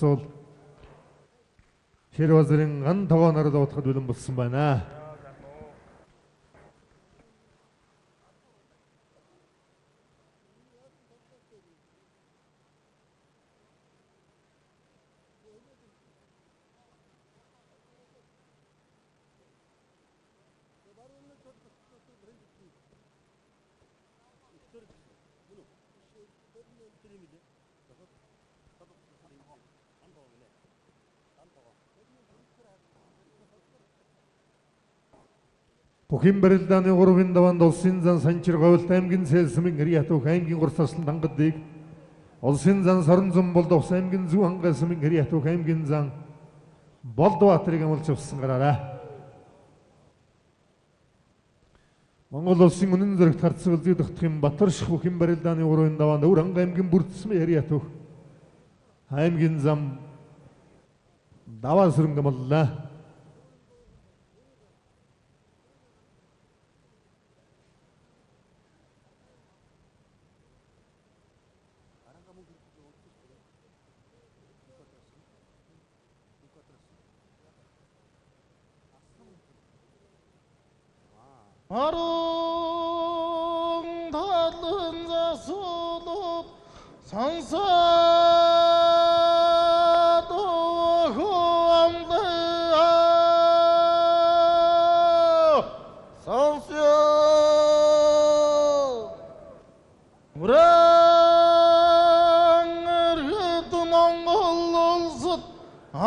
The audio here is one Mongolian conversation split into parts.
сол жер базарын ан таванарда отқад өлім болсын байна. бөхийн барилдааны гурвын даваанд улсын зан санчир говьлт аймгийн сэлсмэн гэрьятух аймгийн гурсаслан дангадыг улсын зан сорон зам болдогс аймгийн зүү хангасмэн гэрьятух аймгийн зан болдбаатарыг амлж авсан гараараа. Монгол улсын үнэн зэрэгт харцуулдаг дохтхын Батарших бөхийн барилдааны гурвын даваанд өр анга аймгийн бүрдсмэн гэрьятух аймгийн зам даваа сүрэн гамллаа. Арың талын засылып сансады қуамды сансия ұран іргіт моңғол ұлсыт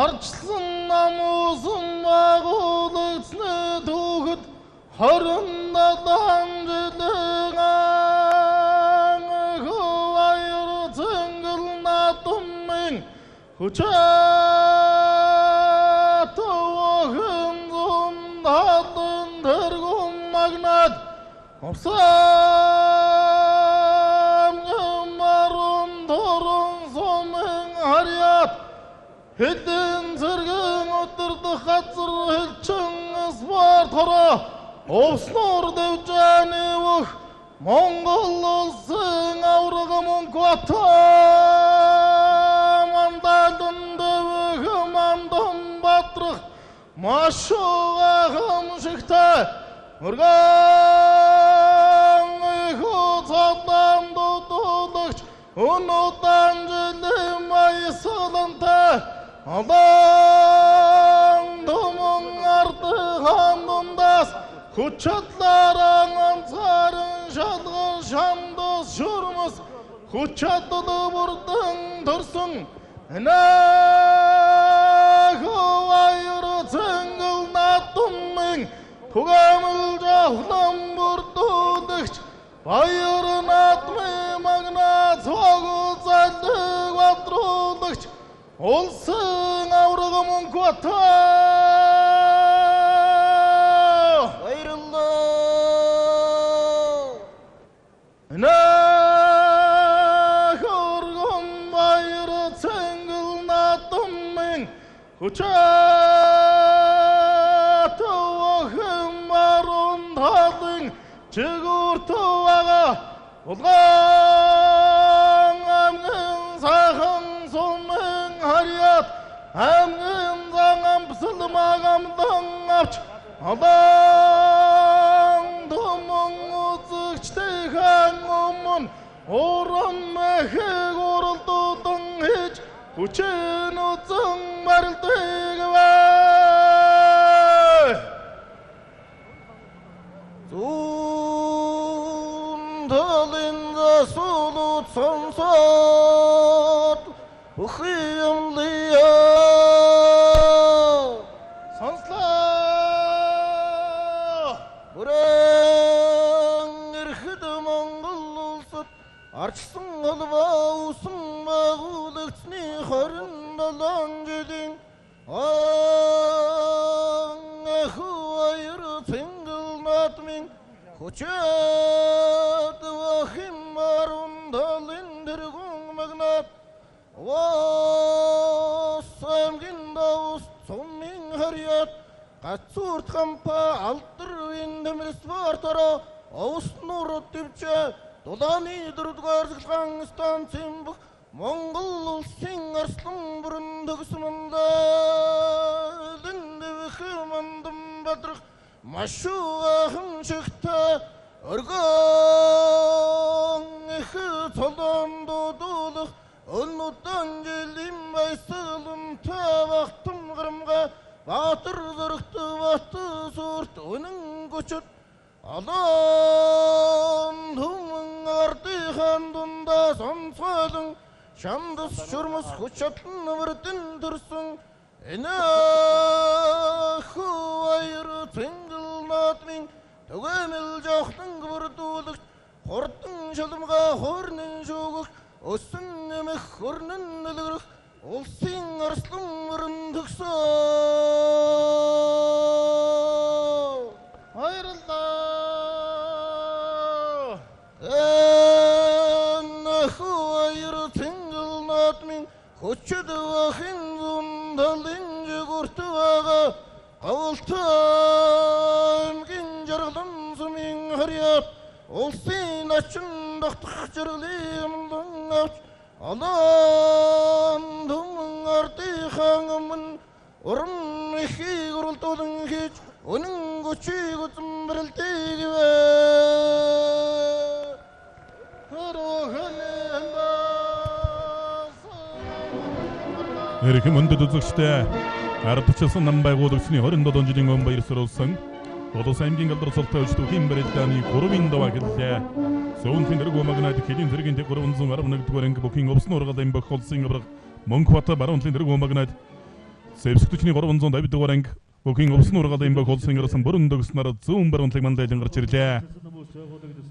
Ардчилсан намысын бағылықсыны туғыт Харындадан жылыңан баярын намын Хүчәті бөхийн зұндадың түргім магнат Опсам ғымарын тұрын соның харият Хелден сіргің өдөрт қатсыр хелчіңіз бар тұра Оснор деужәне ух, Моңғол ұлсын аурығы мұнқуаты Мандадын дөуігі мандым батырық Машуға ғымшықты Үрген ұйқы садан тұтылықш Ұнудан жылым айсылынты Алдан тұмың артық андындас Хүчатларың ансарын жалғыз жандыз жүрміз Хүчатыды бұрдың тұрсын Әнәгі айыры ціңгіл натымың Түгәміл жаулым бұрдудықш Баярын атмы мағнат соғыз әлдік ватрудықш Олсың аурығымын көті Нәғырғым байыры цәңгіл натымың Хүчәті оғым барындадың Чығырты аға Ұлған әмгін сағын соның харият Әмгін заңам пысылмағамдың апч Алдан тұмың ұзықштыған ұмын Орын мәхек орылдудың хеч Хүчен ұзың барылдығы бәй Зұндалында сұлут сонсат Бұқиымлия Ардчилсан қалыва ұсын бағылықсыны қарындадан жеден Аңақы айыры ціңгіл натымен Хүчәті бөхийн барындалын түргің мағнат Осамген дауыс сонмен харият Қатсурт қампа алтыр вендіміріс бар тара Ауыс нұры түпче Доланы дұрдғар зыққан станциям бұқ Монгол улсын арслан бүрэн төгсмөндө дэндэ мандам бадрах машуугахан шигтэ өргөн их толон дуудуулах өннүдэн жилийн байсалын тавахтым гэрэмгэ батыр зөрөгтө баты сүрт өнөн гүчөт алан хүмэн ардыхан дунда сонсойлон шамдас шурмас хүчатын өрдөн төрсөн энэ хувайр тэнгэл наадмын түгэмэл жоохтын бүрдүүлэгт хурдан шалымга хорнын шуугах өсөн нэмэх хорнын нөлгөрөх улсын арслан бүрэн төгсөө баярлаа энэ хувайр тэнгэл наадмын хүчэд бөхийн зундалын жүгүртü байгаа Qavultım jargılın sumin hariyat Ulsin açın doqtıq jargılımdın avç Alandımın ardı xanımın Urun iki gurultudun hiç Onun güçü gütüm birildi gibi Эрхэм өндөд үзэгчтэй Ардчилсан нам байгуулагчны 27 жилийн өмнө баяр зориулсан Улс аймгийн алдар султай өчтөв бөхийн барилдааны 3-ын даваа гэлээ. Сөүнтэн дэрэг умагнаад хэдийн зэргийн 311-р анги бөхийн овсон ургалын бөх улсын авраг Монквата баруунлын дэрэг умагнаад Сэвсгтүчний 350-р анги бөхийн овсон ургалын бөх улсын арсан бүрэн дөгснөр зүүн баруунлыг мандайлан гарч ирлээ.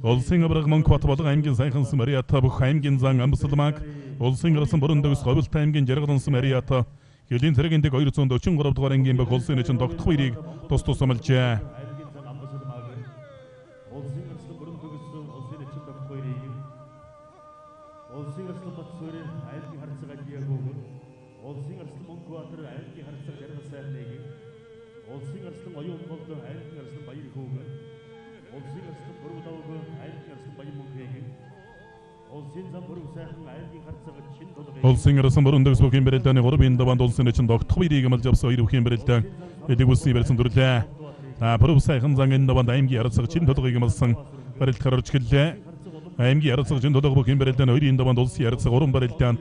Улсын авраг Монквата болон аймгийн сайхансан Мариата бүх аймгийн зан амсалмаг улсын арсан бүрэн дөгс говьлт аймгийн жаргалансан Мариата хэдийн зэргийн 243-р ангийн бөх улсын эчин тогтох баярыг тус тусамлжээ. Улсын арслан Батсүрэн айлын харцаг алиягүйгэн улсын арслан Монкватар айлын харцаг жаргал сайхныг улсын арслан оюун болдон айлын арслан баяр хөөгөн улсын арслан бүрдавгын айлын арслан баяр мөнхийг улсын зам бүрг сайхан айлын харцаг чин толгой улсын арслан бүрдэгс бөхийн барилдааны 3-ын даваанд улсын эчин тогтох баярыг амлж авсан хоёр бөхийн барилдаан эдэг үсний барьсан дүрлээ. Бүрг сайхан зангийн даваанд аймгийн харцаг чин толгойг амлсан барилдахаар орж гэлээ. Аймгийн ярацаг чин толгой бөхийн барилдааны 2-ын даваанд улсын ярацаг 3 барилдаанд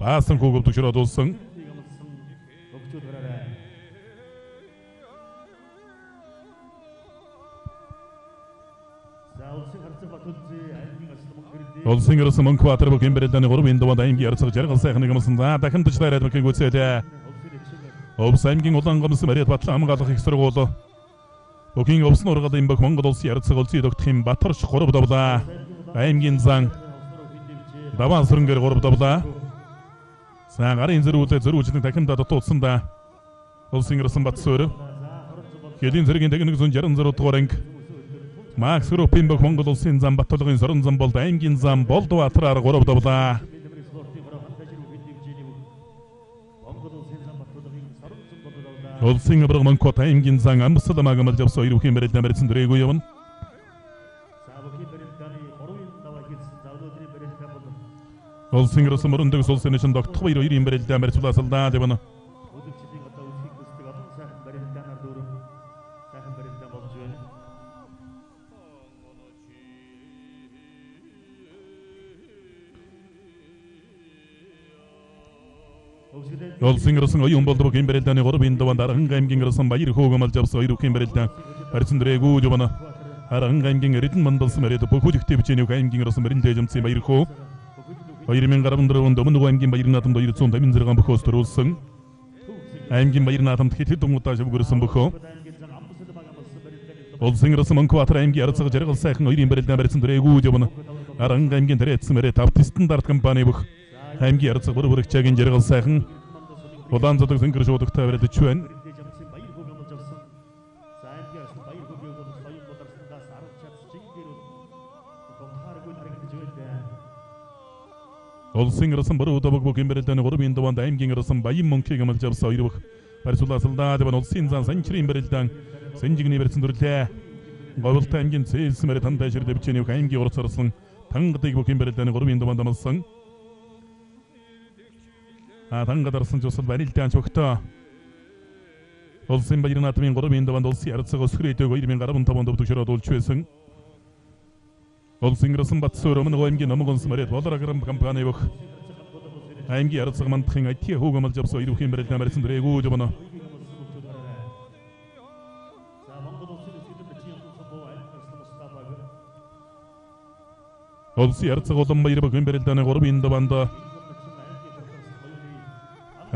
баасан хөөгөв төгшрөөд улсан улсын арслан Монкватар бөхийн барилдааны 3-ын даваанд аймгийн ярацаг жаргал сайхныг амлсан дахин төчлөөрөд бөхийн гүйцээлээ. Овс аймгийн улаан гомсон Мариат Батлан хамгаалах их сургууль бөхийн овсон ургалын бөх Монгол улсын ярацаг улсын тогтхын Батарш 3 давлаа. Аймгийн зан даваа сүрэнгээр 3 давлаа. Сайн гарын зөрүүлжлэн дахин дутуудсан да. Улсын арслан Батсүрэн хэдийн зэргийн 166-р анги Макс Группийн бөх Монгол улсын зам Баттулгын сорон зам болд аймгийн зам Болдбаатараар 3 давлаа. Улсын авраг Монкват аймгийн зан Амсалмаг амлж авсан хоёр бөхийн барилдаан барьсан дөрээгүй явна. Улсын арслан бүрдэгс улсын эчин тогтох баяр 2-ын барилдаан барьцуулаасалдаа явна. Улсын арслан оюун болд бөхийн барилдааны 3-ын даваанд Арган аймгийн арслан баяр хөөгөм амлж авсан хоёр бөхийн барилдаан барьсан дөрээгүй явна. Арган аймгийн Эрдэнэ мандалсан Мариат бөхөлөгтэй бичээний аймгийн арслан барилдаа жамцсан баяр хөө 2014 онд өмнөг аймгийн баярын наадамд 256 бөхөөс төрүүлсэн. Аймгийн баярын наадамд хэд удаа шавгөрсөн бөхөө. Улсын арслан Монкватар аймгийн ярацаг жаргал сайхан 2-ын барилдаан барьсан дөрээгүй явна. Арган аймгийн Тариатсан Мариат автостандарт компани бөх аймгийн ярацаг бүрэгчаагийн жаргал сайхан улаан зодог зингэр шуудагтай барилдаж байна. Улсын арслан бүрдэгс бөхийн барилдааны 3-ын даваанд аймгийн арслан баян мөнхийг амлж авсан хоёр бөх барьцуулаасалдаа явна. Улсын зан санчрын барилдаан Сэнжигний барьсан дүрлээ. Говьлт аймгийн Цээлсэн Мариат тандайшир дэвчээний аймгийн урц арслан тангадыг бөхийн барилдааны 3-ын даваанд амлсан. тангадарсан жусал барилдааны бөхтөө улсын баярын наадмын 3-ын даваанд улсын арцаг өсгөрөөдөг 2015 онд төгсөрөд улж байсан. Улсын ирсэн Батсуур өмнө аймгийн намын смарет болорограм компани бөх аймгийн арцаг мандахын IT хөөгөмөл жавсоо ирүүхийн барилдааны барьсан дрэгүү жобно. Улсын арцаг улам баяр бөхийн барилдааны 3-ын даваанд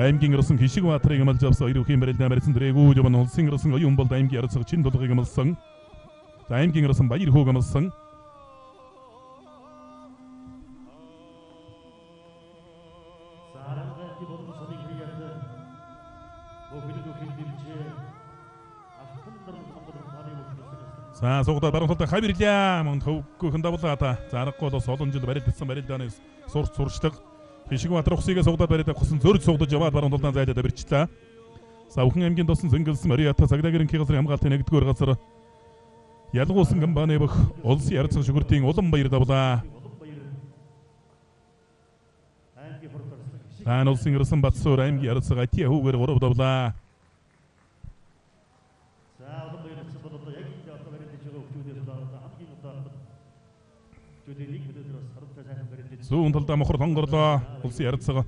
аймгийн ирсэн хишиг баатрыг амлж авсан ирүүхийн барилдааны барьсан дрэгүү жобно. Улсын ирсэн оюун болд аймгийн арцаг чин тулгыг амлсан. Аймгийн ирсэн баяр хөөг амлсан. За сугдаа баруун талд хавирлаа мөн төвгөөхөн давлаата зарахгүй бол олон жил барилдсан барилдааны сурч сурчдаг хишиг баатар ухсыгээ сугдаад барилдаа хусан зөрж сугдаж яваад баруун талдаа зайлаад барьчлаа. Савхан аймгийн тосон зөнгөлсөн Мариата цагдаагийн газрын хамгаалтын нэгдүгээр газар ялгуулсан компани бөх улсын арцаг шүгүртийн улам баяр давлаа. Улсын ирсэн Батсуур аймгийн арцаг IT хүүгээр 3 давлаа. Зүүн талдаа мохор тонгорлоо. Улсын арцаг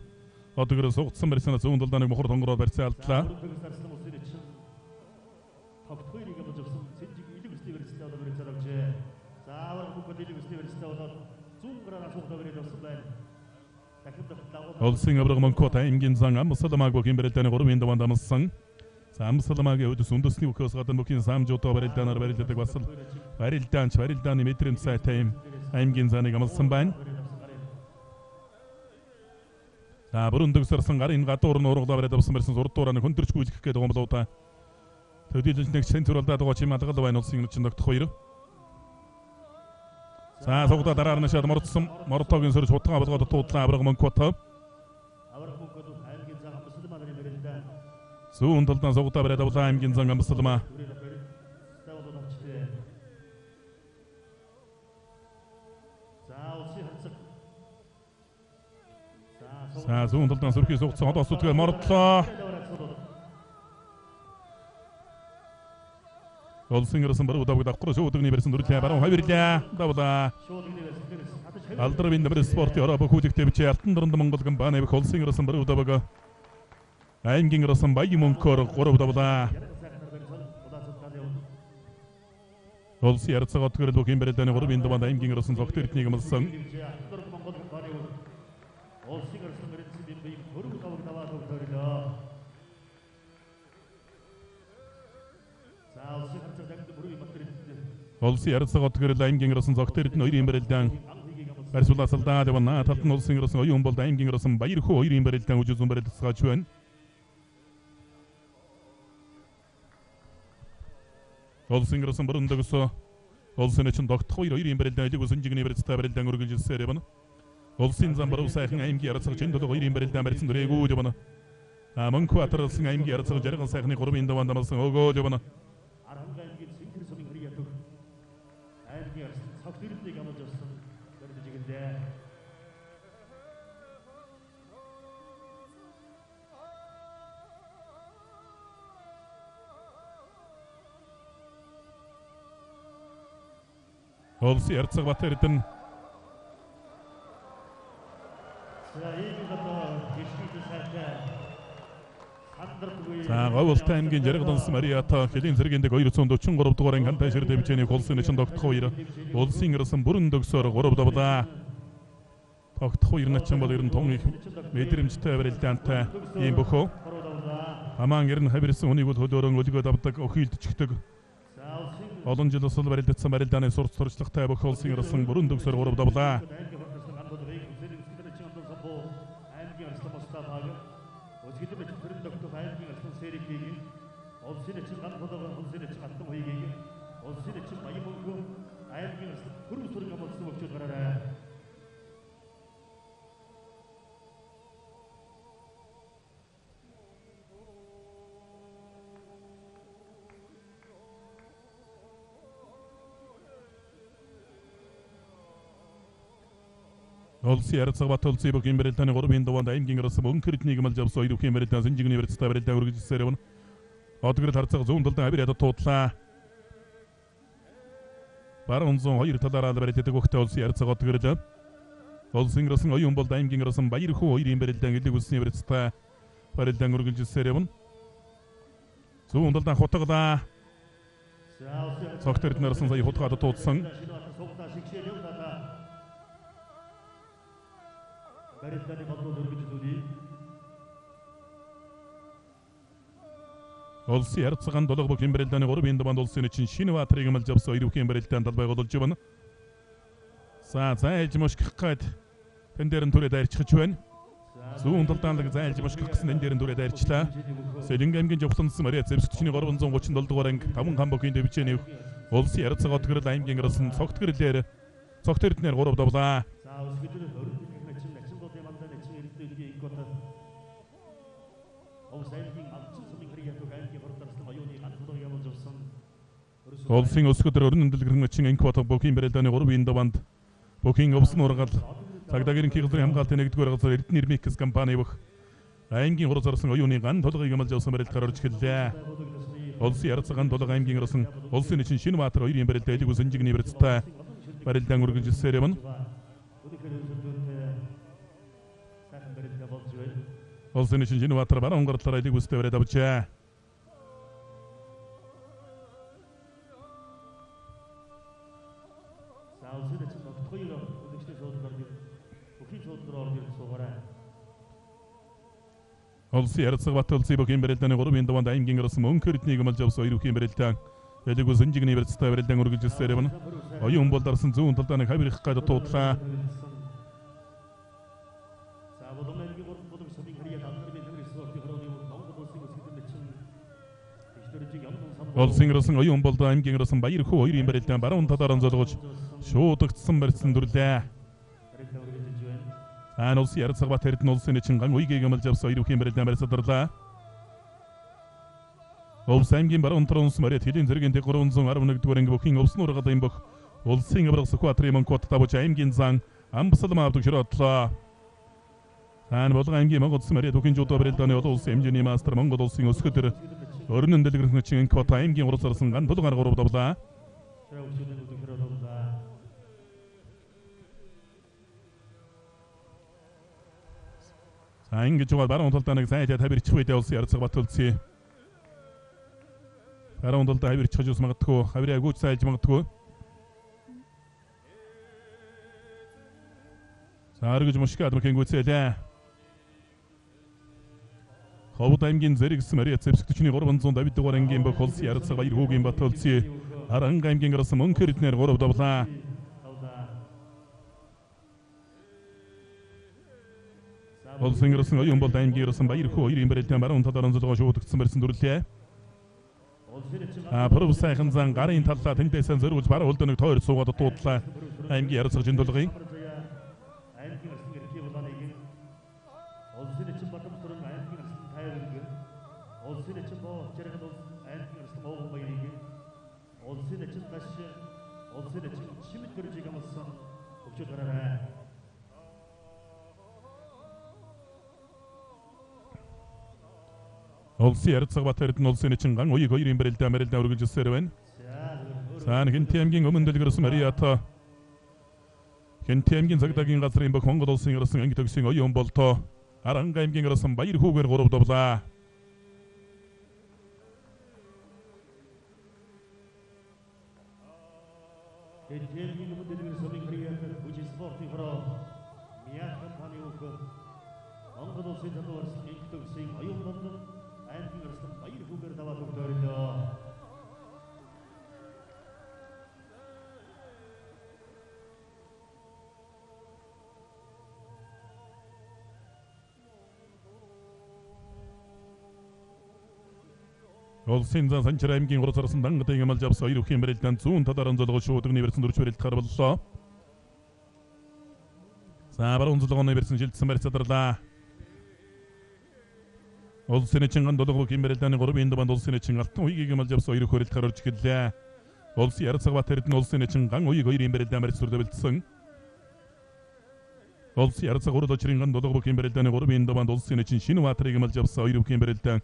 одогор сугдсан барьсан зүүн талдаа нэг мохор тонгороо барьсан алдлаа. Улсын авраг Монкот аймгийн зан амсаламаг бөхийн барилдааны 3-ын даваанд амссан. Амсаламагийн өдөс үндэсний бүхээс гадна бөхийн самжуудаа барилдаанаар барилдадаг басал барилдааны метрийн сайтай аймгийн заныг амлсан байна. Бүрэн дөгсөрсөн гарын гадуур нь ургалаа бариад авсан барьсан сурдуураа хөндөрч гүйлгэх гээд байгаа болоо та. Төдийлж нэг центр болдоод байгаа чим алгал байна улсын ирсэн догтох 2. За сугдаа дараар нь шат мордсон мортогийн сөрж хутгаа болгоод туудлаа авраг Монкот. Зүүн талдаа сугдаа бариад авлаа аймгийн зан амсалмаа. За зүүн талдаа сөрхий сугдсан одоос үтгээр мордлоо. Улсын ирсэн баруун давгад авахгүй шуудагны барьсан дүрлээ баруун хавирлаа давлаа. Алдрын нэмэр спорт яраа бөхүүлэгтэй бичээ алтан дорнд Монгол компани бөх улсын ирсэн баруун давга аймгийн ирсэн баян мөнкөр 3 давлаа. Улсын арцаг отгөрөл бөхийн барилдааны 3-ын даваанд аймгийн ирсэн зогтөртнийг амлсан. Улсын арцаг отгөрөл аймгийн ирсэн зогтөрт нь 2-ын барилдаан барьсуулаасалдаа давна талд нь улсын ирсэн оюун болд аймгийн ирсэн баяр хөө 2-ын барилдаан үжүүлсэн барилдасгаач байна. Улсын ирсэн бүрэн дөгсөө улсын эчин догтох 2-ын барилдаан элэг усан жигний барилдастай барилдаан үргэлжилсээр явна. Улсын зам баруун сайхан аймгийн арцаг чин толгой 2-ын барилдаан барьсан дөрэгүү явна. Монко атарлсан аймгийн арцаг жаргал сайхны 3-ын даваанд амлсан өгөө явна. Улсын арцаг Батэрдэн за говьлтай аймгийн жаргаланс Мариата хэлийн зэрэгэнд 243 дугаар хантай ширдэ бичээний улсын эчин догтох 2 улсын ирсэн бүрэн дөгсөөр 3 давлаа. Тогтох 2 начин бол ер нь тун их мэдрэмжтэй барилдаантай ийм бөхөө. Амаан ер нь хавирсан хүнийг бол хөлөөрөн өлгөөд авдаг өхийлдчихдэг. Олон жил усал барилдсан барилдааны сурч сурчлагтай бөх улсын ирсэн бүрэн дөгсөөр 3 давлаа. Улсын ярилцаг бат улсын бөхийн барилдааны 3-ын даваанд аймгийн гарсан өнкөртнийг мал жавс хоёр бүхийн барилдааны сэнжигний барилдаа барилдаа үргэлжилсээр явна. Одгорд харцаг зүүн талдан авираад туудлаа. Баруун зүүн хоёр талаараа барилдадаг өгтө улсын ярилцаг одгорд. Улсын гарсан оюун болд аймгийн гарсан баяр хүү хоёрын барилдаан элэг үлсний барилдаа барилдаан үргэлжилсээр явна. Зүүн талдан хутгалаа. Цогтөрд нарсан сая хутгаад туудсан. барилдааны бодлого өргөжлүүлээ. Улсын ярилцаган долго бүхэн барилдааны 3-ын даваанд улсын чинь шинэ баатрыг мал жавс хоёр бүхэн барилдаанд талбай голж байна. Зайлж мошгох гээд тэн дээр нь түрээд арчиж байна. Зүүн талдаанлаг зайлж мошгох гэсэн тэн дээр нь түрээд арчлаа. Сэлэнг аймгийн жавхлансан Мариа зэвсгчний 337 дугаар анги 5 хам бүхэн дэвчээнийв. Улсын ярилцаг одгорол аймгийн гарсан цогтгөрлөөр цогтөрднэр 3 давлаа. Улсын өсгөдөр өрн өндөрлгөрн чин анкват бүхийн барилдааны 3-ын даваанд бүхийн өвсөн ургал цагдаагийн хийгдвэрийн хамгаалтын 1-р газар Эрдэнэ Ирмикс компани бүх аймгийн урд зарсан оюуны ган толгойг мал жавсан барилдаар орж эхэллээ. Улсын ярилцаган толгой аймгийн гарсан улсын чин шинэ баатар 2-ын барилдаа элэг сэнжигний барилдаа барилдаан үргэлжилсээр явна. Улсын чин шинэ баатар баруун гартлаараа элэг үстэй бариад авчаа. Улсын ярилцаг бат улсын бүхийн барилдааны 3-ын даваанд аймгийн гарсан өнкөртнийг мал жавс хоёр бүхийн барилдаан элэг сэнжигний барилдаа барилдаан үргэлжилсээр явна. Оюун бол дарсан зүүн талдааны хавирах гээд туудлаа. Улсын гарсан оюун болд аймгийн гарсан баяр хүү хоёрын барилдаан баруун талаараа золгож шуудагдсан барьсан дүрлээ. Улсын ярилцаг бат эрдэнэ улсын чин ган уйгийг мал жавс хоёр бүхийн барилдаан барьсадарлаа. Улсын аймгийн баруун талаас Мариа тэлийн зэргийн 311 дугаар анги бүхийн өвсөн ургад юм бөх улсын аврагс кватрын монкот тавж аймгийн зан амбасалма авдаг широтлоо. Болгон аймгийн Монгол улсын Мариа бүхийн жуудаа барилдааны олон улсын хэмжээний мастер Монгол улсын өсгөдөр өрнөн дэлгэрэн чин квот аймгийн урд зарсан ган тулгаар 3 давлаа. Ингэж жугаар баруун талдаа нэг зайлаа тавирчих үедээ улсын ярилцаг бат улсын баруун талдаа тавирчих жус магадгүй хавираа гүйж зайлж магадгүй. Аргэж мушгаад мөхийн гүйцээлээ. Ховд аймгийн зэрэгс Мариа зэвсгчний 350 дугаар ангийн бөх улсын ярилцаг баяр хүүгийн бат улсын Аранга аймгийн гарсан өнкөртнэр 3 давлаа. Улсын гарсан оюун болд аймгийн гарсан баяр хүү хоёрын барилдаан баруун талаар золгоо шуудагдсан барьсан дүрлээ. Пүрэв сайхан зан гарын таллаа тэндээсэн зөрүүлж баруун хөлдөнөг тойр суугаад дуудлаа. Аймгийн ярилцаг жиндулгын улсын ярилцаг бат эрдэнэ улсын чин ган уйг хоёрын барилдаан үргэлжилсээр байна. Хинти аймгийн өмнө дэлгэрсэн Мариата Хинти аймгийн цагдаагийн газрын бүх Монгол улсын гарсан анги төгсгийн оюун болтоо Аранга аймгийн гарсан баяр хүүгээр 3 давлаа. Монгол улсын залуу барсан анги төгсгийн оюун болтоо аймгийн гарсан баяр хүүгээр даваа төгтөөрөлөө. Улсын зан санчир аймгийн урд зарсан дангадын мал жавс хоёр бүхийн барилдаан зүүн талаараа золгож шуудагны барьсан дөрвч барилд гарваллаа. Баруун золгооны барьсан шилжсэн барьцадарлаа. Улсын чин ган долго бүхийн барилдааны 3-ын даваанд улсын чин алтан уйгийг мал жавс хоёр барилд гарч эхэллээ. Улсын ярилцаг бат эрдэнэ улсын чин ган уйг хоёрын барилдаан барьс дүрлээ бэлдсэн. Улсын ярцаг урд очрынган долго бөхийн барилдааны 3 даваанд улсын эчин шинэ ватрыг мэлж авсан 2 бөхийн барилдаан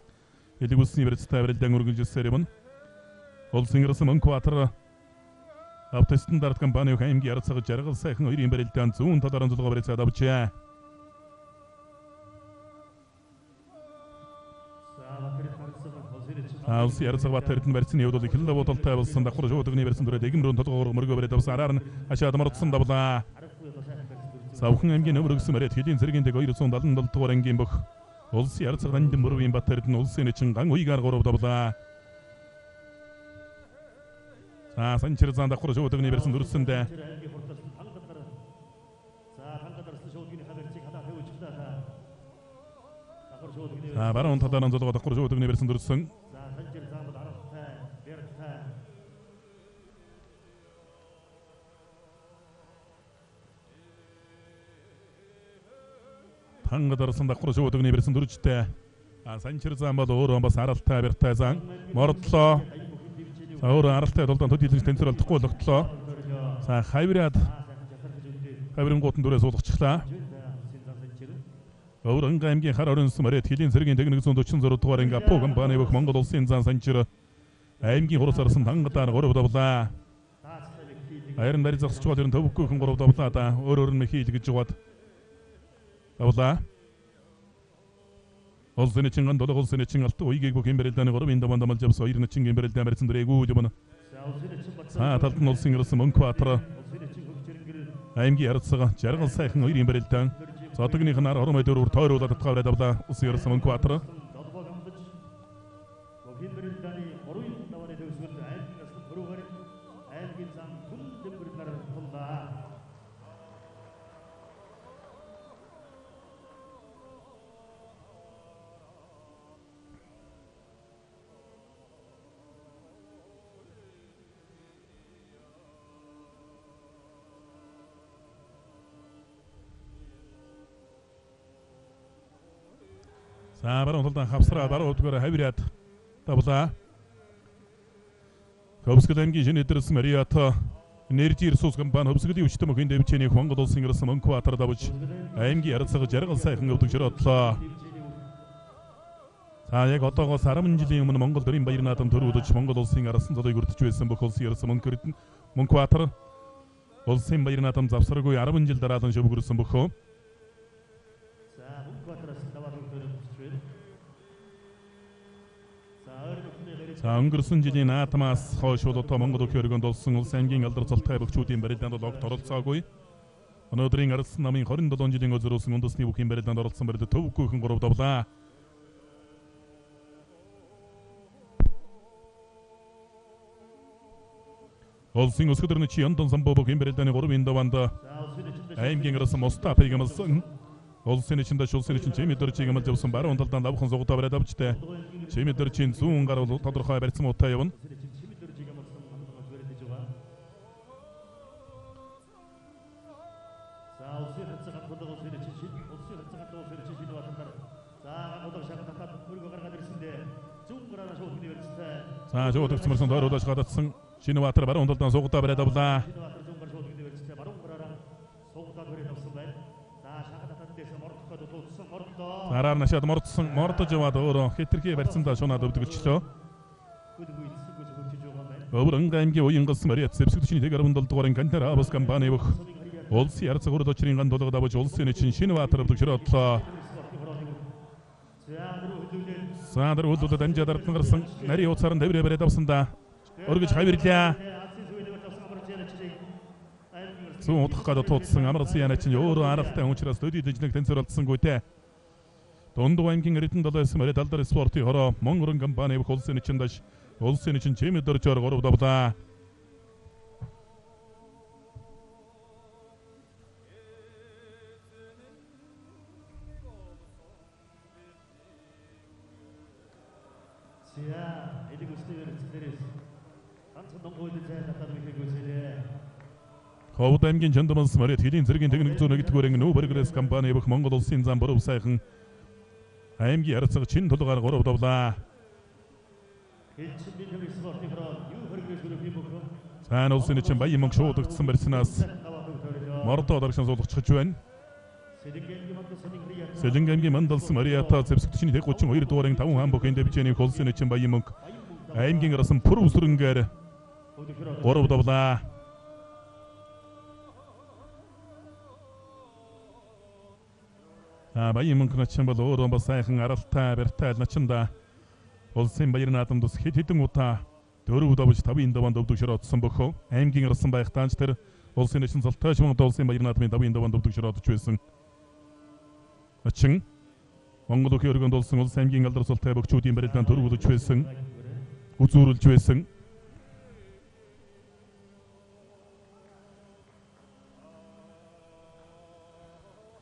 элэг үсний барилдатай барилдаан үргэлжилсээр юм. Улсын ирсэн Монкватер автостандарт компани аймгийн ярцаг жаргал сайхан 2 барилдаан зүүн талаараа зулгаа барьцаад авчаа. Улсын ярцаг ватрын барьцны явдал хилдэ бодолтой болсон давхар шуудгны барьсан дүрэ дэгмрүүн толгоор мөргөө барьд авсан араар нь хашаад мордсон давлаа. Савхан аймгийн өвөргсөн бариад хэдийн зэрэгэнтэй 277 дугаар ангийн бөх улсын ярцаг хандин бүрийн батард нь улсын эчин ган уйгаар 3 давлаа. Санчир зан давхар шуудгны барьсан дүрсэндээ баруун талаараа зулгаа давхар шуудгны барьсан дүрсэн хангадарсан давхар шуудгны барьсан дүржтэй санчир зан бол өөрөө бас аралтай барьтай зан мордлоо. Өөр аралтай долдон төдийлж тэнцэр болдохгүй логтлоо. Хавирын гутан дүрээ суулгачлаа. Өөр аймгийн хар орнсон бариад хэлийн зэргийн техник 146 дугаар анги Апо компани бөх Монгол улсын зан санчир аймгийн хурц арсан хангадаар 3 давлаа. Баярын барь зогсож байгаа тэр төвөггүйхэн 3 давлаа да өөр нь мехийл гэж жугаад давлаа. Улсын эчин ган долго улсын эчин алт уйгийг бөхийн барилдааны 3 даваанд амлж авсан 2 нэчингийн барилдаан барьсан дөрэгүү юм. Талд нь улсын ирсэн Монкватер аймгийн ярцаг жаргал сайхан 2 барилдаан Сотогных нар орон өдөрт тойруулаад татгавраад авлаа. Улсын ирсэн Монкватер бөхийн барилдааны 3 давааны төвсгөлд аймгийн аслан хөрөөгөр аймгийн зам түн дэвгэрээр туллаа. баруун талдан хавсраа баруун өдгөр хавираад давлаа. Хөвсгөл аймгийн шинэ эдэрсэн Мариато энерги ресурс компани хөвсгөлийн өчтөм өхөн дэвчээний Монгол улсын ирсэн Монкватер давж аймгийн ярцаг жаргал сайхан өвдөж одлоо. Яг одоогоос 10 жилийн өмнө Монгол дөрийн баярын наадам төрүүлж Монгол улсын арсан зодыг өртөж байсан бүх улсын ирсэн Монкватер улсын баярын наадам завсаргүй 10 жил дараадан шөвгөрсөн бөхөө. Өнгөрсөн жилийн наадмаас хойш одоо Монгол өхөргөнд олсон улс аймгийн алдар цолтой бөхчүүдийн барилдаанд огт оролцоогүй. Өнөөдрийн арсан намын 27 жилийн özөрүүлсэн үндэсний бүхийн барилдаанд оролцсон барилд төвөггүйхэн 3 давлаа. Улсын өсгөдөрний чи Яндон самбоо бүхийн барилдааны 3 даваанд аймгийн арсан Мустафыг амлсан. Улсын эчиндээ улсын эчин чимэдэрчийг амлж авсан баруун талдан давхан сугатаа бариад авчтай. Чимэдэрчийн зүүн гар тодорхой барьсан утаа явна. Жоод өгцмөрсөн дөрөвдөж гадатсан шинэ ватар баруун талдан сугатаа бариад авлаа. Араар нашаад мордож яваад өөрөө хэтэрхий барьсандаа шунаад өвдгөлчлөө. Өвөрн аймгийн уянгас Мариат зэвсэгчний 17 дугаар контейнер авс компани бөх улсын ярцаг урд очрын ган долго давж улсын эчин шинэ ватар өвдөж одлоо. Саадар үлдүүлээд амжаад ардсан гарсан нарийн уцаар нь тавираа бариад авсандаа өргөж хавирлаа. Зүүн утгах гадаа туудсан амарсан яна чинь өөрөө аралтай учраас дөдийдэж нэг тэнцэр болцсонгүй те. Дундуу аймгийн эрдэнэ далаас мөрөд алдар спортын хороо Монгол компани бүх улсын эчин даш улсын эчин чимэдэрчээр 3 давлаа. Ховд аймгийн Чандамс мөрөд хэлийн зэргийн техник зүүн нэгдүгээр анги нүү бэргрэс компани бүх Монгол улсын зам боров сайхан аймгийн ярцаг чин тулгаар 3 давлаа. Сайн улсын эчин баян мөнгө шуудагдсан барьснаас мордоо дарагшин суулгачж байна. Селенгэмгийн мандалсан Мариата зэвсэгчний 32 дуурын 5 хаан бөхийн дэвжээний холсын эчин баян мөнх аймгийн арсан пүр үсрэнгээр 3 давлаа. Баян мөнх начин бол өөрөө бас сайхан аралтай барьтай начинда улсын баярын наадам тус хэдэн удаа 4 давж 5 даванд өвдөгшөрөөдсөн бөхөө аймгийн арсан байхтаанч тэр улсын эчин салтаач мөн улсын баярын наадмын 5 даванд өвдөгшөрөөдөж байсан. Ачин Монгол өхөө өргөнд улсын улс аймгийн алдар султай бөхчүүдийн барилдаанд төрүүлж байсан. Үзүүрлж байсан.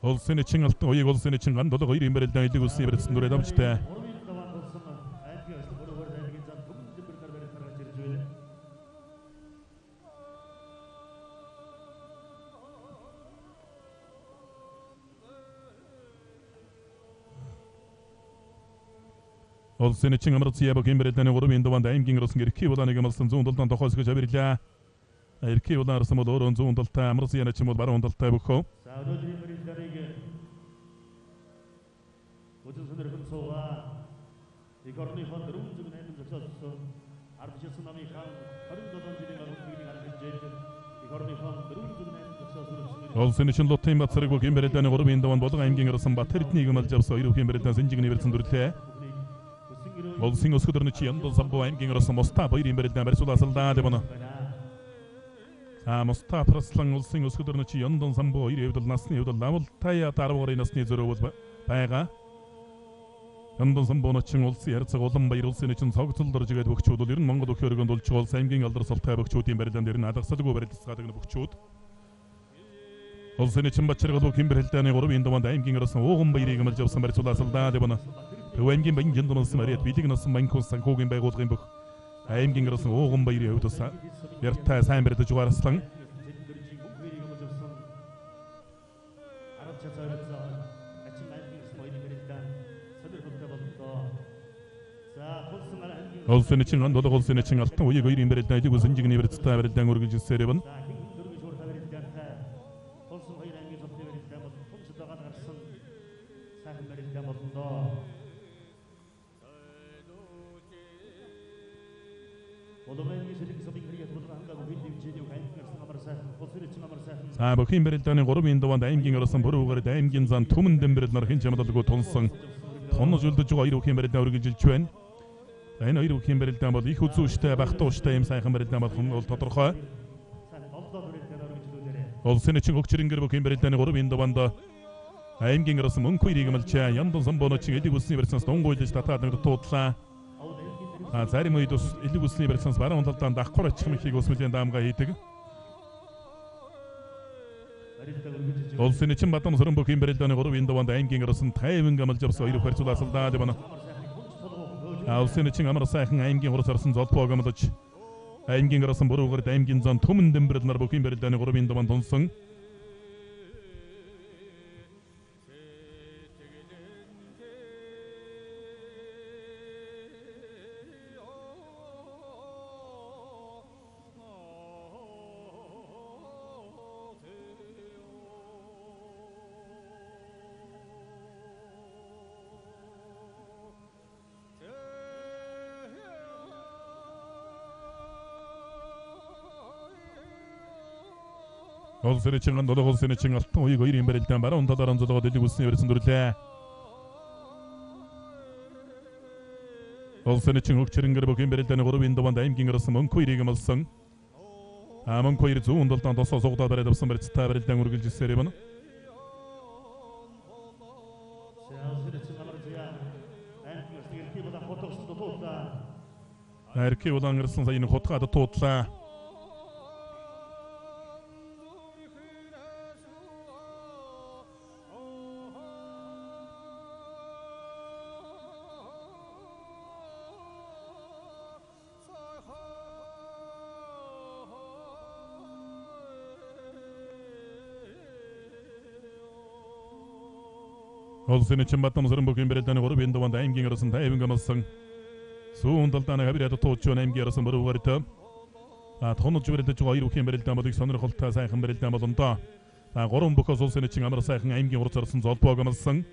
Улсын эчин алтан уяг улсын эчин ган 72 барилдаан илэг улсын барилсан дүрээ давчтай. Улсын эчин амрацын бөхийн барилдааны 3 даванд аймгийн арсан эрхий улааныг амлсан 107 тохиосгож авирлаа. Эрхий улаан арсан бол өөрөө 107 амрацын начин бол баруун талтай бөхөө. За өнөөдрийн барилдааныг өдөр сонирхон суугаа их орныхон 408 зогсоолсон Ардчилсан намын хаан 27 жилийн аргуудыг харагдаж их орныхон 408 зогсоолсон. Улсын эчин лотын бацраг бөхийн барилдааны 3 даванд болго аймгийн арсан Батэрднийг амлж авсан 2 бөхийн барилдаан сэнжигний барилсан дүрлээ. Улсын өсгөдөрний яндон самбуу аймгийн арсан моста баярын барилдаан барьсуулаасалдаа дэвнэ. Моста праслан улсын өсгөдөрний яндон самбуу 2 хэвдэл насны хэвдэл лавлтай 10 насны зөрөөвөл байгаа. Яндон самбууны чин улсын ярцаг улам баяр улсын чин цогцол дөржигэд бөхчүүд бол ер нь Монгол өхөө өргөнд улж улс аймгийн алдар султай бөхчүүдийн барилдаан дээр нь алгасалгүй барилдацгаадаг бөхчүүд. Улсын чин бачиргал бөхийн барилдааны 3 даванд аймгийн арсан ууган баярыг амлж авсан барьсуулаасалдаа дэвнэ. Аймгийн баян жиндмалсан Мариат билэг насан банкус санхүүгийн байгууллагын бүх аймгийн арсан ууган баярын хувьд бас яртай сайн барьдаж угаарлан. Улсын эчин ган долго улсын эчин алтан уяг хоёрын барилдаан илэг сэнжигний барилцтай барилдаан үргэлжилсээр явна. Бөхийн барилдааны 3 даванд аймгийн арсан бүрүүгээр аймгийн зан түмэн дэмбэрэл нар хэн чамдалгүй тунсан тонож үлдэж байгаа 2 бөхийн барилдаан үргэлжилж байна. Энэ 2 бөхийн барилдаан бол их үзүүштэй багтууштай юм сайхан барилдаан бол тодорхой. Улсын эчин өгчрөнгөр бөхийн барилдааны 3 даванд аймгийн арсан мөнх хоёрыг амлчаа яндон самбооны чин элэг үлсний барилсанаас дунгуйлж татаад нэг дуудлаа. Зарим үед бас элэг үлсний барилсанаас баруун талдаа давхар очих мэхийг ус мэлийн даамга хийдэг. Улсын эчин батам сөрөн бөхийн барилдааны 3 даванд аймгийн арсан тайван амлж авсан 2 барьцуулаасалдаа дэвнэ. Улсын эчин амар сайхан аймгийн урс арсан золбоог амлаж аймгийн арсан бүрүүгээр аймгийн зан түмэн дэмбэрэл нар бөхийн барилдааны 3 даванд тунсан. Улсын эчин ган долго улсын эчин алтан уяг хоёрын барилдаан баруун талаар онцолгоод элэг үлсний барилсан дүрлээ. Улсын эчин өгчрөнгөр бөхийн барилдааны 3 даванд аймгийн арсан мөнх хоёрыг амлсан. Мөнх хоёр 107 тосоо сугдаад бариад авсан барилцтай барилдаан үргэлжилсээр явна. Эрхий улаан арсан саяны хотгоод туудлаа. Улсын эчин батам сөрөн бөхийн барилдааны 3 даванд аймгийн арсан тайван амлсан сүүн талдааны хавираад тууч аймгийн арсан бүрүүгээрт тонож барилдаж байгаа 2 бөхийн барилдаан бол их сонирхолтой сайхан барилдаан болондоо 3 бөхөөс улсын эцэг амар сайхан аймгийн урд зориулсан золбоог амлсан.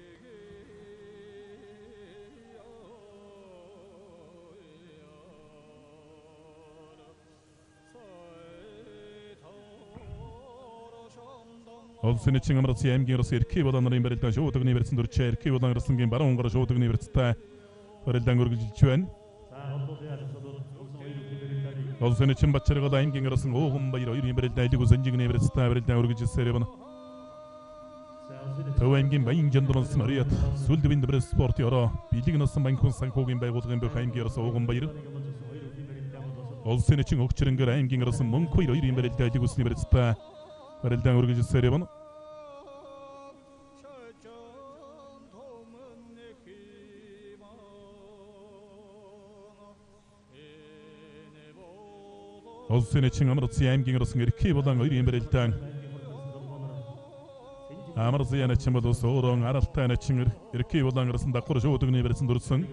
Улсын эцэг амар сайхан аймгийн урд эрхий болон нарын барилдаан шуудагны барьсан дөрчөө эрхий болон арслангийн баруун гар шуудагны барьцтай барилдаан үргэлжилж байна. Улсын эцэг бачаргал аймгийн арслан ууган баяр хоёрын барилдаан элэг үзэнжигний барьцтай барилдаан үргэлжилсээр байна. Төв аймгийн баян жандралсан Мариат сүлд бинд брэс спорт ёроо билэг насан банкун санхүүгийн байгууллагын бөх аймгийн арс ууган баяр. Улсын эцэг өгчрөнгөр аймгийн арслан мөнх хоёрын барилдаан элэг үзний барьцтай барилдаан үргэлжилсээр байна. Улсын эцэг амрцын аймгийн арслан эрхий болон хоёрын барилдаан Амарзын эцэг бол өөрөн аралтай эцэг эрхий болон арслан дагвар шуудагны барьсан дурдсан.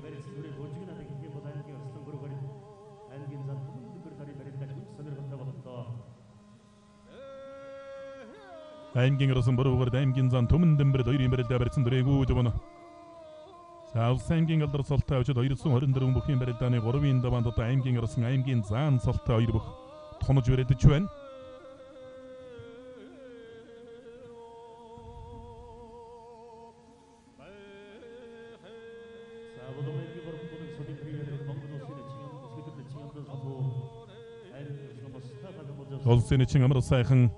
Аймгийн арслан боруугаар аймгийн зан төмөн дэмбэрэд хоёрын барилдаа барьсан дөрэгүү жавна. Улсын аймгийн алдар солтой авчид 224 бүхийн барилдааны 3-ын даваанд одоо аймгийн арслан аймгийн зан солтой 2 бүх тонож барилдаж байна. Улсын эцэг амар сайхан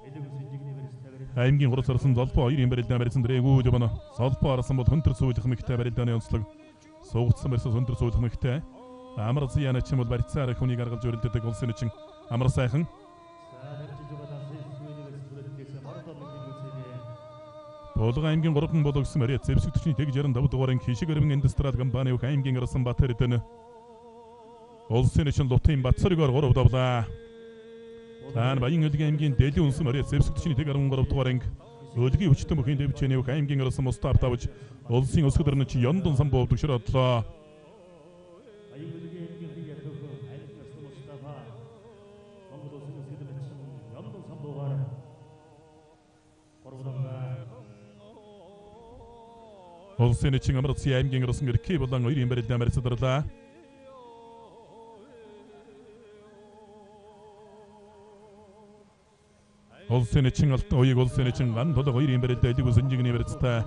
аймгийн урд зориулсан золбоо хоёрын барилдаан барьсан дөрэгүү жавна. Золбоо арсан бол хөнтөр суулгах мэгтэй барилдааны онцлог суугдсан барьсан хөнтөр суулгах мэгтэй. Амар зян эцэг бол барьцаар хүнийг гаргалж өрөлдөдөг улсын эцэг амар сайхан. Болгон аймгийн 3 бологсон Мариат зэвсэг 40-65 дугаарын хишиг өрмөн индустриал компани бүх аймгийн арсан Батэр эдэн улсын эцэг Лутын Батцоргоор 3 давлаа. Таан баян өлгийн аймгийн дээлийн үнсэн Мариат зэвсэг 40-13 дугаарын өлгийн хүчтэн бүхийн дэвчэний бүх аймгийн арсан Мустаф давж улсын өсгөл өрнөч Яндон самбуу төгшөр одлоо. Улсын эцэг амрцын аймгийн арсан эрхий болон хоёрын барилдаан барьцаадарлаа. Улсын эцэг алтан уяг улсын эцэг ган толго хоёрын барилдаа элэг үзэнжигний барьцтай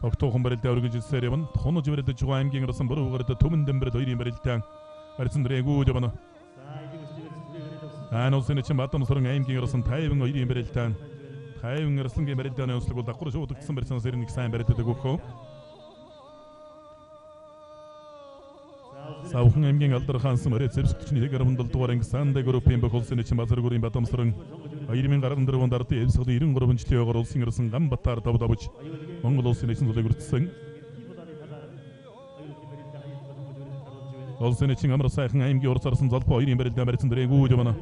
огтуухан барилдаа үргэлжилсээр явна. Хонож барилдаж байгаа аймгийн арсан боруугаар төмөн дэмбэрэд хоёрын барилдаан барьсан дөрэгүү явна. Улсын эцэг Бадамсран аймгийн арсан тайван хоёрын барилдаан тайван арслангийн барилдааны онцлог бол дагвар шуудагдсан барьцаанаас ирнэ сайн барилдадаг өгөхөө. Савхан аймгийн алдар хаансан Мариат зэвсэг 41-17 дугаарын Санда группийн бүх улсын эцэг Базаргүрийн Бадамсран 2014 онд ардын эвсгэл 93 жилийн ойгоор улсын арсан Гамбатаар давж Монгол улсын эцэг зулыг үрдсэн. Улсын эцэг амар сайхан аймгийн урд зарсан золбоо хоёрын барилдаан барьсан дөрэгүү явна.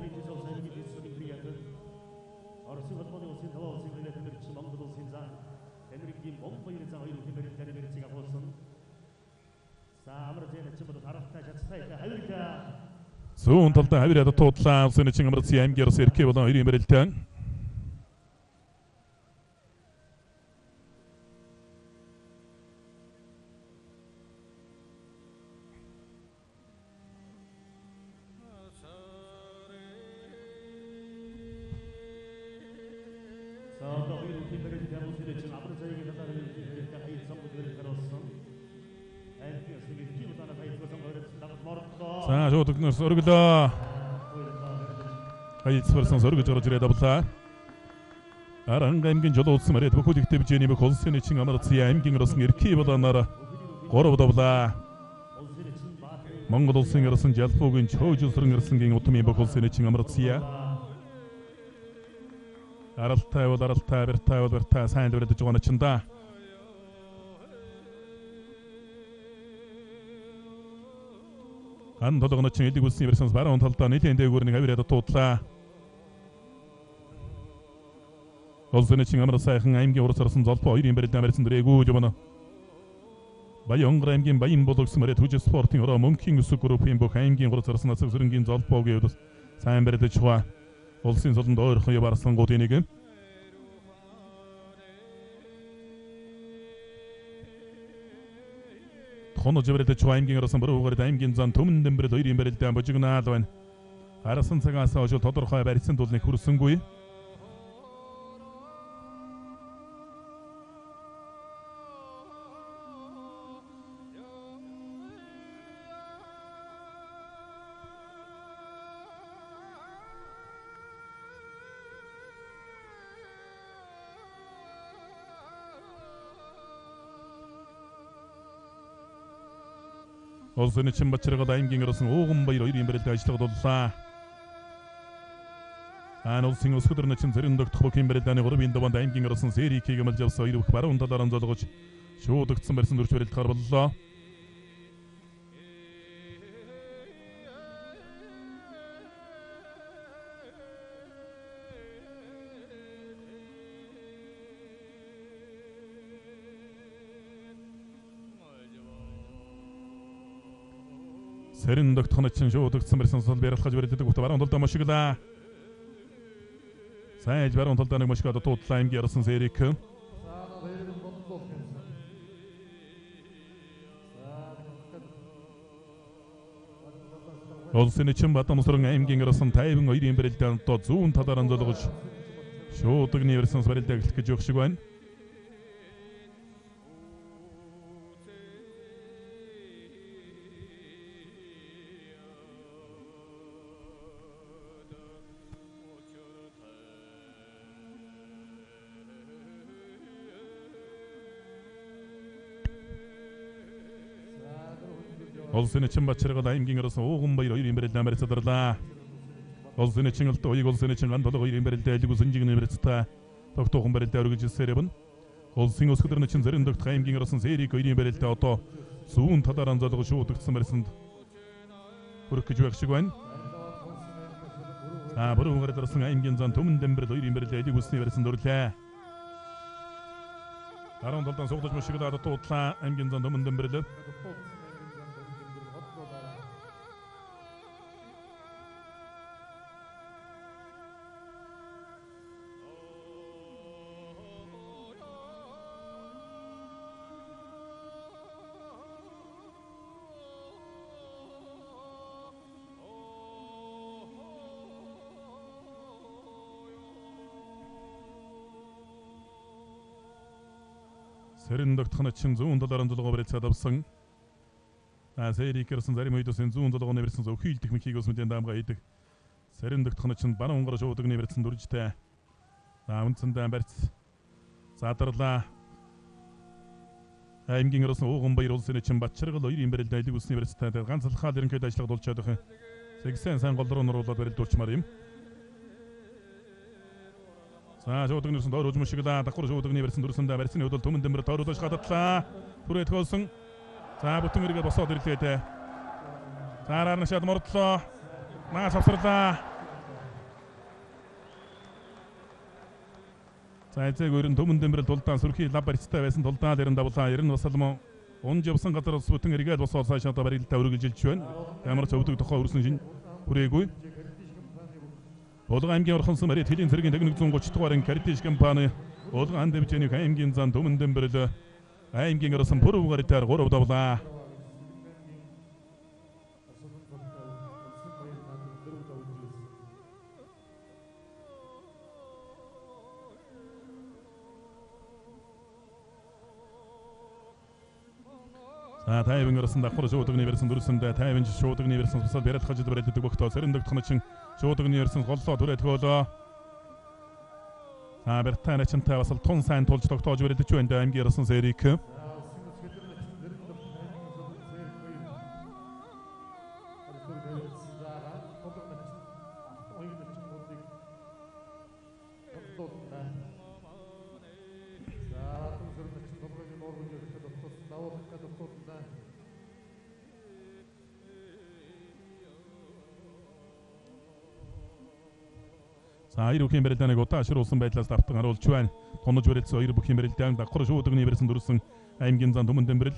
Зүүн талдаа хавираад туудлаа улсын эцэг амрцын аймгийн арс эрхий болон хоёрын барилдаан. За шуудагнаас өргөлөө. Хайцварсан сөргөж орж ирээд авлаа. Аранга аймгийн жолоо улсын Мариат бүхэл их дэвжээний бүх улсын эцэг амрцын аймгийн арсан эрхий болооноор 3 давлаа. Монгол улсын арсан жалбуугийн чөөжөлсрөн арслангийн утмын бүх улсын эцэг амрцын аралтай бол аралтай, бартай бол бартай сайн дөрөдөж байгаа нь чандаа. Ан толгоноч элэг үлсний версионс баруун талдаа нэлийн дээгүүрнийг хавираад туудлаа. Улсын эцэг амар сайхан аймгийн урд зарсан золбоо хоёрын барилдаан барьсан дөрэгүү явна. Баян аймгийн баян бологсон Мариат хүч спортын ороо мөнхийн өсөг группийн бүх аймгийн урд зарсан насаг сөрөнгийн золбоогийн хувьд сайн барилдаж байгаа. Улсын солонд ойрхон яваарсан гуудын нэг. тонож барилдаж аймгийн оросон буруугаар аймгийн зан төмөн дэмбэрэл хоёрын барилдаан божигнаал байна. Гарсан цагаас хойш тодорхой барьсан тул нэг хүрсэнгүй. Улсын эчин бачиргад аймгийн оросон ууган баяр хоёрын барилдаан ажиллагаа дуллаа. Улсын өсгөдөр начин зэрэн догдох бөхийн барилдааны 3-ын даваанд аймгийн оросон серийг гэмэлж авсан хоёр бүх баруун талаар золгож шуудагдсан барьсан дөрвч барилдахаар боллоо. Сэрэн догдох начин шуудагдсан барьсан сул барилгаж барилдадаг бут баруун талд машиглаа. Сайж баруун талд нэг машигад туудлаа аймгийн оросон серийг. Улсын эчин батан усран аймгийн оросон 52-ын барилдаанд зүүн талаар золгож шуудагны барьсан барилдааг эхлэх гэж явах шиг байна. Улсын эчин бачиргад аймгийн оросон ууган баяр хоёрын барилдаан барьцаадарлаа. Улсын эчин алт уяг улсын эчин гандолго хоёрын барилдаан элэг үсэнжигний барьцтай тогтоохон барилдаан өргөж ирсээрэн. Улсын өсгөдөр начин зэрэн догдох аймгийн оросон серийг хоёрын барилдаан одоо зүүн талаар золгож шуудагдсан барьсанд хүрэх гэж байх шиг байна. Буруу гараад орсон аймгийн зан төмөн дэмбэрэл хоёрын барилдаан элэг үсний барьсанд өрлөө. Баруун талдан суглаж машиглаад дуудлаа аймгийн зан төмөн дэмбэрэл. Сэрэн догдох начин зүүн талаар золгоо барилцаад авсан. Серийг ирсэн зарим үедэсэн зүүн золгооны барьсан өвхийлдэх мөхийг ус мэдэн даамга хийдэг. Сэрэн догдох начин баруун гар шуудагны барьсан дүржтэй. Үнцэндээ барьц задарлаа. Аймгийн оросон ууган баяр улсын эчин бачиргал хоёрын барилдаан элэг үсний барьцтай ганц алхаад ерөнхийдөө ажиллагаа дулчаад байх. Сэгсэн сайн гол руу нуруулаад барилдуулчмаар юм. Шуудагны өрсөн доор үжмөш шиглаа давхар шуудагны барьсан дүрсэндээ барьсны хөдөл төмөн дэмбэр тооруулж гадатлаа. Түрээд хөөсөн. Бүтэн эргээд босоод ирлээ. Цаараар нь шад мордлоо. Наас авсарлаа. Эцэг өрн төмөн дэмбэрэл тулдаан сүрхий лав барьцтай байсан тулдаан дэрэн давлаа. Ер нь басалмоо унж явсан газар бүтэн эргээд босоод цаашаа барилдаа өргөжилж байна. Ямар ч өвдөг тохоо өрсөн шин хүрээгүй. Улаан аймгийн орхон сумарит хэлийн цэргийн 130 дугаарын картиш компани улаан дэвжэний аймгийн зан төмөн дэмбэрэл аймгийн оросон бүрүү гаритаар 3 давлаа. Тайван оросон давхар шуудагны барьсан дүрсэндээ тайван шуудагны барьсан тусал барилдах хажид барилдадаг бөхтөө сэрэн догдох начин шуудагны барьсан голлоо түрээд хөөлөө. Бертан ачинтай басал тун сайн тулж тогтоож барилдаж байна аймгийн оросон серийг. Хоёр бүхийн барилдааныг удаашруулсан байдлаас давтан харуулж байна. Тонож барилдсан хоёр бүхийн барилдаан давхар шуудагны барьсан дүрсэн аймгийн зан төмөн дэмбэрэл.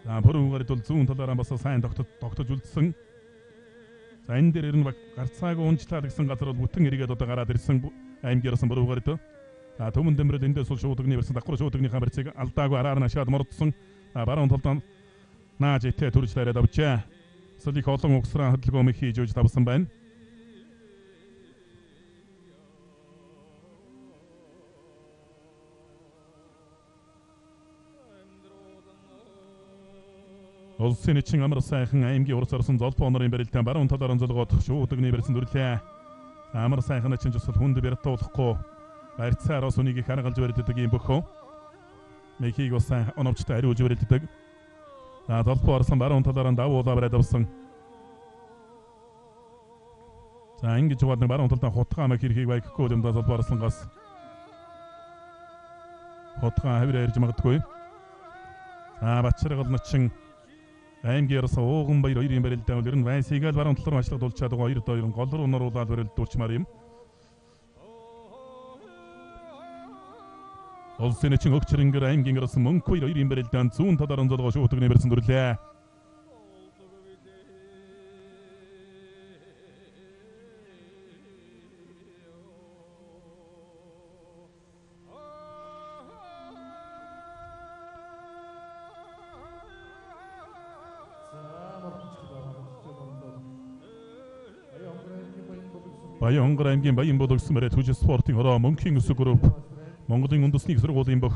Бүрэн гарид бол зүүн талаараа бас сайн тогтож үлдсэн. Энэ дээр ер нь гарцаагүй унжлаа гэсэн газар бол бүтэн эргээд одоо гараад ирсэн аймгийн оросон бүрэн гарид. Төмөн дэмбэрэл эндээс бол шуудагны барьсан давхар шуудагныхаа барьцыг алдаагүй араар нь ашаад мордсон. баруун талд нааж итэ төржлээрээ давжээ. Солих олон угсраа хөдөлгөөмийг хийж өгч давсан байна. Улсын эчин амар сайхан аймгийн урс орсон золбоо нарын барилдаан баруун талаар онцолгоод шуудагны барьсан дүрлээ. Амар сайхан эчин жусал хүнд бэртуулахгүй барьцаараас үнийг харгалж барилддаг юм бөхөө. Мэхийг бас оновчтой ариулж барилддаг. Золбоо орсон баруун талаар давуулаа бариад авсан. Ингэж жугаад баруун талдаа хутгаа мэх хэрхийг байгахгүй юм да золбоо орслонгоос. Хутгаа хавир ярьж магадгүй. Бачаргал начин аймгийн ерөөс ууган баяр хоёрын барилдаан үлэр нь вайсыг л баруун тал руу ажиллаад дулж чадгаа хоёр дойрон гол руу нуруулаад барилдуулчмаар юм. Улсын эчин өгчрөнгөр аймгийн ерөөс мөнх баяр хоёрын барилдаан зүүн талаар онцолгоо шуудагны барьсан дүрлээ. Баян аймгийн баян бодогсон мөрөд хүч спортын хороо мөнхийн өсөг групп Монголын үндэсний сургуулийн бөх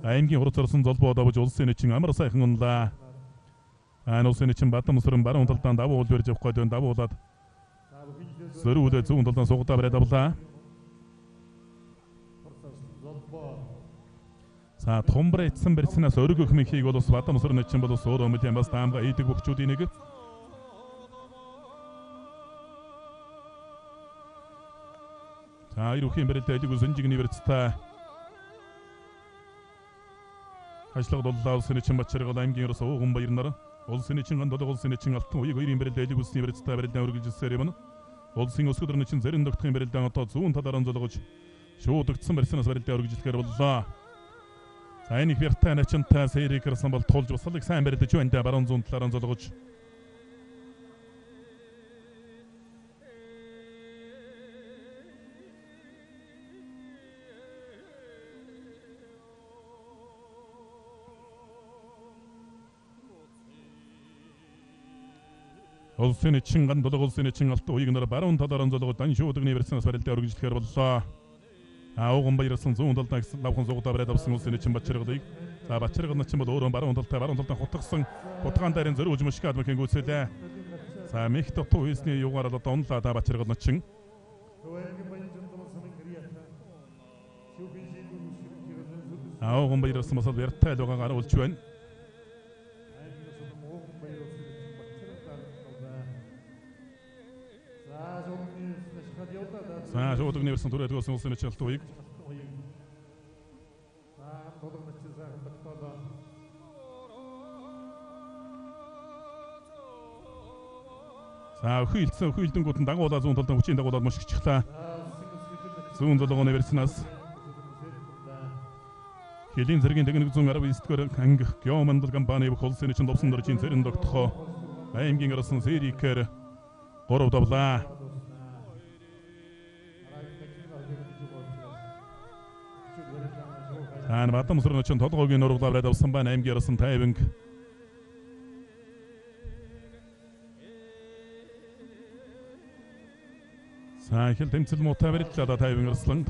аймгийн урд зорсон золбоо давж улсын эчин амар сайхан унлаа. Улсын эчин Бадамсрын баруун талдаа давуу барьж авах гээд давуулаад зөрүүлээ зүүн талдаа сугатаа бариад авлаа. Томбор эцсэн барьснаас өргөх мөхийг бол Бадамсрын эчин бол өөрөө мэдэн бас таамга ийдэг бөхчүүдийн нэг. Ирүүхийн барилдаа элэг үзэнжигний барьцтай ажлага дуллаа улсын эчин Бачаргал аймгийн ерөөс ууган баяр нар улсын эчин гандол улсын эчин алтан уяг хоёрын барилдаа элэг үзсний барьцтай барилдаан үргэлжилсээр юм. Улсын өсгөдрөн эчин зарим догтхын барилдаан одоо зүүн талаар онцолгож шуудагдсан барьснаас барилдаан үргэлжлэхээр боллоо. Энийг вертаа начинтай сэрийг ирсэн бол тулж басалыг сайн барилдаж байна. Баруун зүүн талаар онцолгож улсын эчин гандол улсын эчин алтан уяг нар баруун талаар онцолгоод дан шуудагны барьснаас барилдаан үргэлжлэхээр боллоо. Ууган баярсан зүүн талдаа лавхан сугатаа бариад авсан улсын эчин Бачаргалыг. Бачаргал начин бол өөрөө баруун талдаа хутгсан хутгаан дээрэн зөрүүлж мушгаад мөхийн гүйцэлээ. Мэх дотоо хийсний югаар л одоо унлаа Бачаргал начин. Ууган баярсан бас вертайл угаагаар улж байна. Шуудагны барьсан түрээд гоосон улсын эчин алтан уяг. Хүйэлдэнгүүд нь дагуулаа зүүн талдаа хүчийн дагуулаад мушигчлаа. Зүүн долгооны барьснаас Хэлийн зэргийн техник 119-р анги геомандал компани бүх улсын эчин довсон дөржийн зэрэн догтхоо аймгийн орсон сэрикээр 3 давлаа. Бадамсрын эчин толгойн нуруулаа бариад авсан байна. Аймгийн орсон тайванг хэл тэмцэл муутай барилдлаа тайван орслон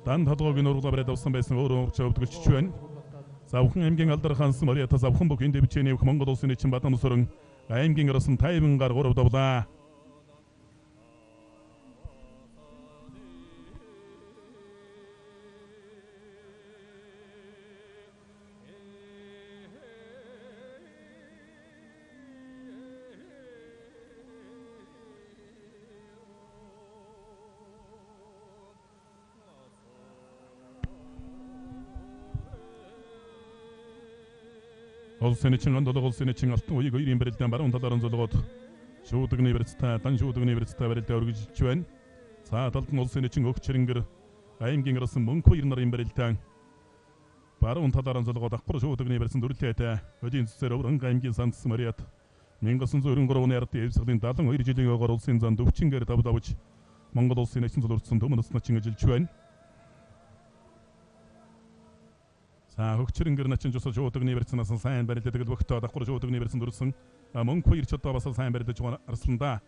дан толгойн нуруулаа бариад авсан байсан өөрөө урч өвдгөлч байна. Завхан аймгийн алдар хансан Мариата завхан бүхэн дэвчээний Монгол улсын эчин Бадамсрын аймгийн орсон тайвангаар 3 давлаа. Улсын эчин гандол улсын эчин алтан уяг хоёрын барилдаан баруун талаар онцолгоод шуудагны барьцтай дан шуудагны барьцтай барилдаан үргэлжилж байна. Талд нь улсын эчин өгчрөнгөр аймгийн орсон мөнх баяр нарын барилдаан баруун талаар онцолгоод давхар шуудагны барьсан дүрлээтэй өдийн цэсээр өврөн аймгийн санс Мариат 1993 оны ард эвсгэлийн 72 жилийн өгөр улсын зан дөвчингээр давж Монгол улсын эчин зулурдсан төмөн начин ажиллаж байна. За хөгчрөнгөр начин жусаж уудагны барьцнаас сайн барилддаг бөхтөө давхар уудагны барьцсан дөрсөн мөнгө хоёр ч одоо бас сайн барилдаж байгаа арсландаа.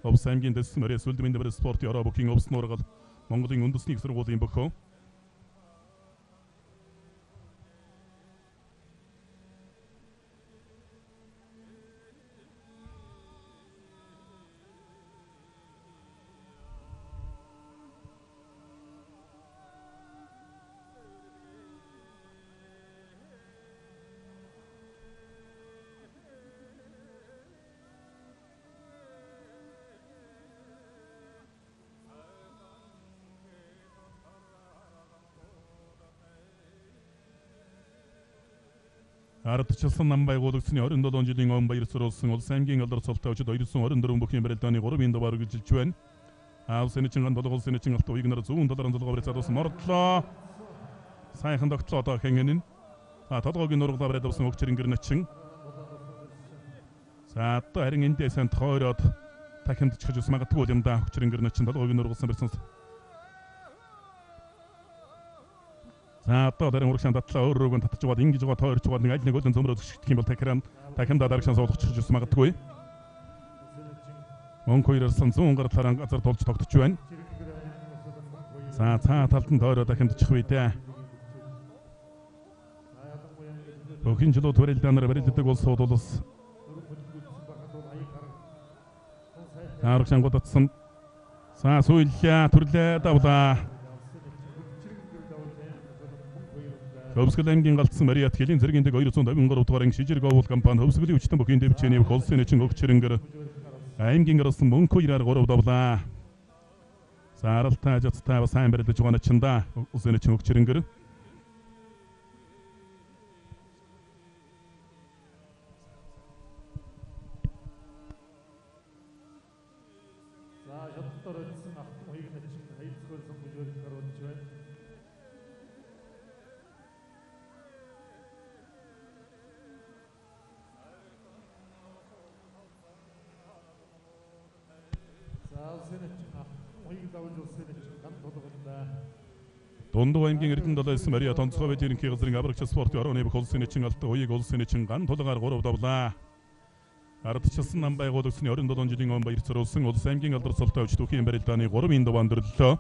Овс аймгийн дэс мөрөөс үлдмийн дэвэр спорт яраа бөхийн овс нуургал Монголын үндэсний сургуулийн бөхөө. Ардчилсан намын байгуулагчны 27 жилийн өмнө баяр зориулсан улс аймгийн алдар цолтой өчид 224 бөхийн барилдааны 3-ын даваа үргэлжилж байна. Аавсын чин гандолгол сын чин авто игнэр 100 долларын төлгөөр цадсан мордлоо. Сайхан тогтлоо одоо хэнгэнэн. Толгойн нургал бариад авсан хөгчрөнгөр начин. За одоо харин эндээс сан тохойроод дахин дичгэж ус магадгүй юм да хөгчрөнгөр начин толгойн нургалсан барьсан. За одоо дарин урагшаан татлаа өөр рүүгэн татж яваад ингэж байгаа тойрч байгаа нэг аль нэг өлөн зөмрөөд гэх юм бол дахин дарагшаан суулгачих гэж магадгүй. Мөнгө хоёрсон 100 гаруй газар тулж тогтож байна. За цаа талд нь тойроо дахин дчих үедээ. Бөхийн жилүүд барилдаанаар барилддаг улсууд улс. Аргашаан годотсон. За сүүлээ төрлөө давлаа. Хөвсгөл аймгийн галдсан Мариат хэлийн зэргийн дэг 253 дугаар шижирг овол компани хөвсгөлийн хүчтэн бөхийн дэвчээний холсын чин хөгчрөнгөр аймгийн гарсан мөнгө 2-3 давлаа. За аралтай ажицтай сайн барилдаж байгаа начинда улсын чин хөгчрөнгөр. За шаттар өдсөн автан хоёрын начин хайцгөр сонгож гаргаж байна. Дундуу аймгийн Эрдэнэ далайсан Мариа тонцгой байрын газрын аврагч спорт орооны бүх улсын чин алт уяг улсын чин ган тулгаар 3 давлаа. Ардчилсан намын байгуулагчны 27 жилийн өмнө баяр зориулсан улс аймгийн алдар цолтой өчтөхийн барилдааны 3-ын даваа өндөрлөө.